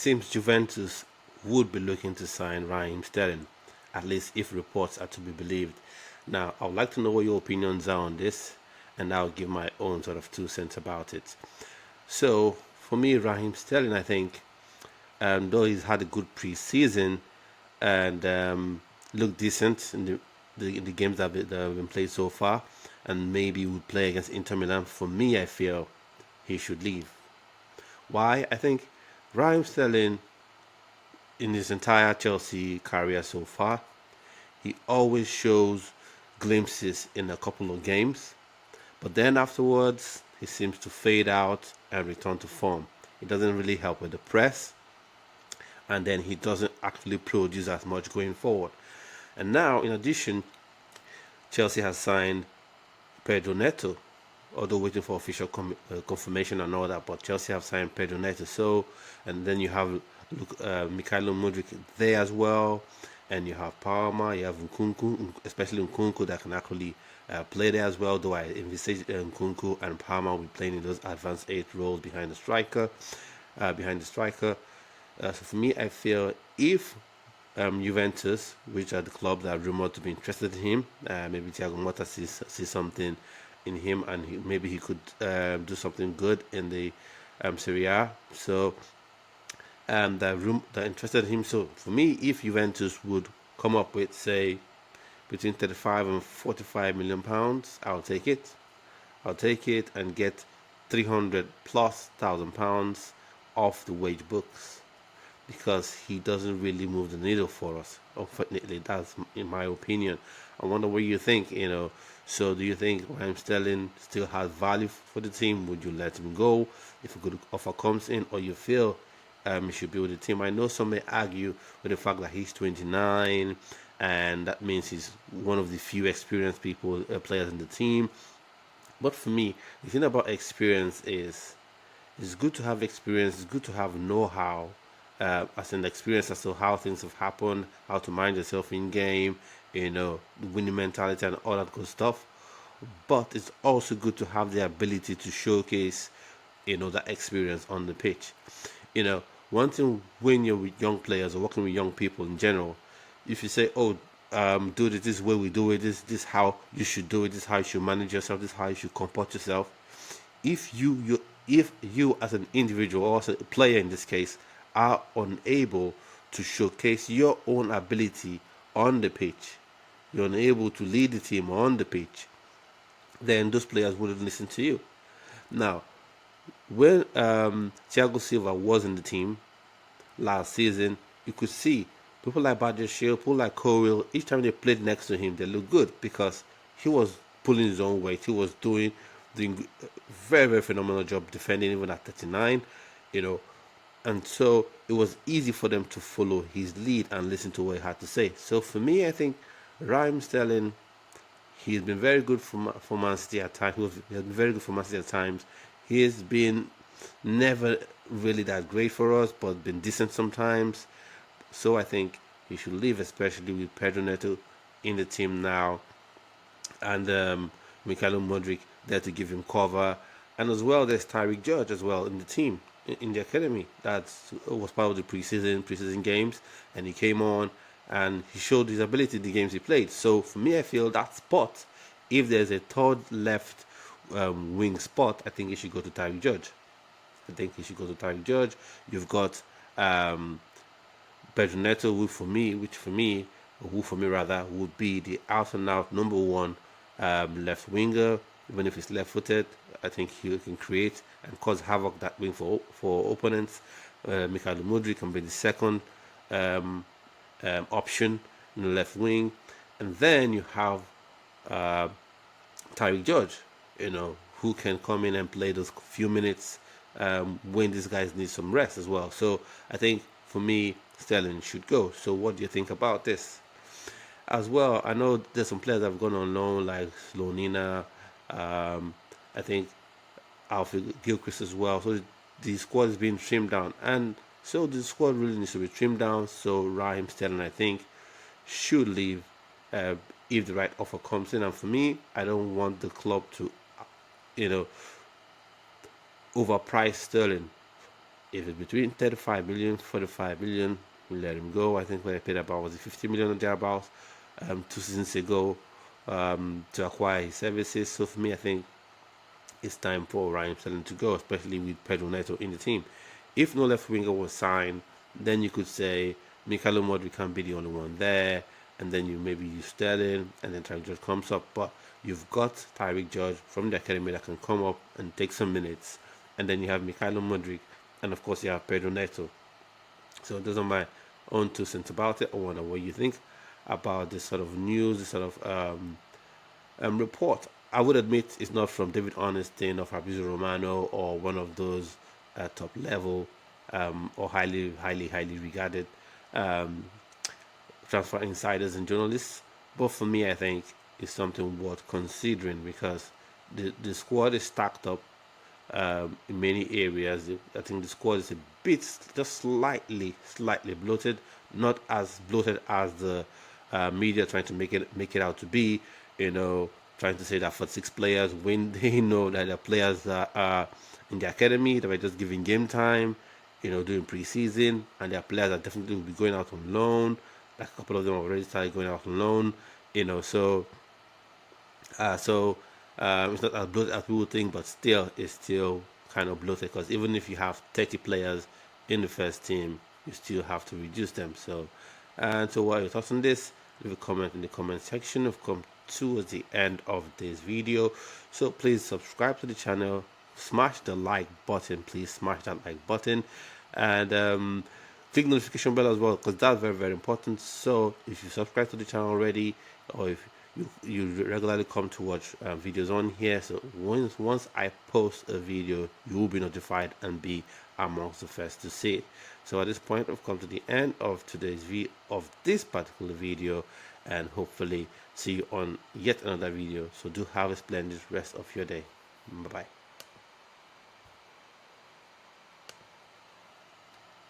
seems Juventus would be looking to sign Raheem Sterling, at least if reports are to be believed. Now, I would like to know what your opinions are on this, and I'll give my own sort of 2 cents about it. So, for me, Raheem Sterling, I think, though he's had a good preseason and looked decent in the games that have been played so far, and maybe would play against Inter Milan, for me, I feel he should leave. Why? I think Raheem Sterling, in his entire Chelsea career so far, he always shows glimpses in a couple of games, but then afterwards he seems to fade out and return to form. It doesn't really help with the press, and then he doesn't actually produce as much going forward. And now, in addition, Chelsea has signed Pedro Neto, although waiting for official confirmation and all that. But Chelsea have signed Pedro Neto, so and then you have Mikhailo Mudryk there as well, and you have Palmer, you have Nkunku, especially Nkunku that can actually play there as well. Though I envisage Nkunku and Palmer will be playing in those advanced eight roles behind the striker. So for me, I feel if Juventus, which are the club that are rumored to be interested in him, maybe Thiago Motta sees something in him, and maybe he could do something good in the Serie A. So they're interested in him. So for me, if Juventus would come up with, say, between 35 and 45 million pounds, I'll take it. I'll take it and get 300 plus thousand pounds off the wage books, because he doesn't really move the needle for us. Unfortunately, that's in my opinion. I wonder what you think. So do you think Raheem Sterling still has value for the team? Would you let him go if a good offer comes in, or you feel he should be with the team? I know some may argue with the fact that he's 29, and that means he's one of the few experienced players in the team. But for me, the thing about experience is it's good to have experience. It's good to have know-how, as an experience as to how things have happened, how to mind yourself in game, winning mentality and all that good stuff. But it's also good to have the ability to showcase, that experience on the pitch. One thing when you're with young players or working with young people in general, if you say, "Oh, do this is way we do it. This is how you should do it. This is how you should manage yourself. This is how you should comport yourself." If you as an individual, or as a player in this case, are unable to showcase your own ability on the pitch, you're unable to lead the team on the pitch, then those players wouldn't listen to you. Now, when Thiago Silva was in the team last season, you could see people like Badger Shield, people like Cowell, each time they played next to him, they looked good because he was pulling his own weight. He was doing a very, very phenomenal job defending even at 39, and so it was easy for them to follow his lead and listen to what he had to say. So for me, I think Raheem Sterling, he's been very good for Man City at times. He has been very good for Man City at times. He has been never really that great for us, but been decent sometimes. So I think he should leave, especially with Pedro Neto in the team now, and Mikhailo Mudryk there to give him cover, and as well there's Tyreek George as well in the team, in the academy. That was part of the preseason games, and he came on and he showed his ability in the games he played. So for me, I feel that spot, if there's a third left wing spot, I think he should go to Tyreek George. You've got Pedro Neto, who for me rather would be the out and out number one left winger. Even if he's left footed, I think he can create and cause havoc that wing for opponents. Mikhailo Mudryk can be the second option in the left wing, and then you have Tyreek George, who can come in and play those few minutes when these guys need some rest as well. So I think for me, Sterling should go. So what do you think about this? As well, I know there's some players that have gone on loan, like Slonina, I think Alfie Gilchrist as well. So the squad is being trimmed down, and so the squad really needs to be trimmed down. So Raheem Sterling, I think, should leave if the right offer comes in. And for me, I don't want the club to, overprice Sterling If it's between 35 million, 45 million, we let him go. I think when I paid about, was it 50 million or thereabouts, 2 seasons ago, to acquire his services. So for me, I think it's time for Raheem Sterling to go, especially with Pedro Neto in the team. If no left winger was signed, then you could say Mikhailo Modric can be the only one there, and then you maybe use Sterling, and then Tyreek George comes up. But you've got Tyreek George from the academy that can come up and take some minutes, and then you have Mikhailo Modric, and of course you have Pedro Neto. So those are my own 2 cents about it. I wonder what you think about this sort of news, this sort of report. I would admit it's not from David Ornstein or Fabrizio Romano or one of those top level or highly regarded um, transfer insiders and journalists. But for me, I think it's something worth considering because the squad is stacked up in many areas. I think the squad is a bit, just slightly bloated, not as bloated as the media trying to make it out to be. You know, trying to say that for 6 players, when they know that the players that are in the academy that were just giving game time, doing preseason, and there are players that definitely will be going out on loan. Like a couple of them have already started going out on loan. So it's not as bloated as people think, but still, it's still kind of bloated because even if you have 30 players in the first team, you still have to reduce them. So what are your thoughts on this? Leave a comment in the comment section. We've come towards the end of this video, so please subscribe to the channel, smash the like button, please smash that like button, and click notification bell as well because that's very important. So if you subscribe to the channel already, or if you regularly come to watch videos on here, so once I post a video, you will be notified and be amongst the first to see it. So at this point, I've come to the end of today's this particular video, and hopefully see you on yet another video. So do have a splendid rest of your day. Bye bye.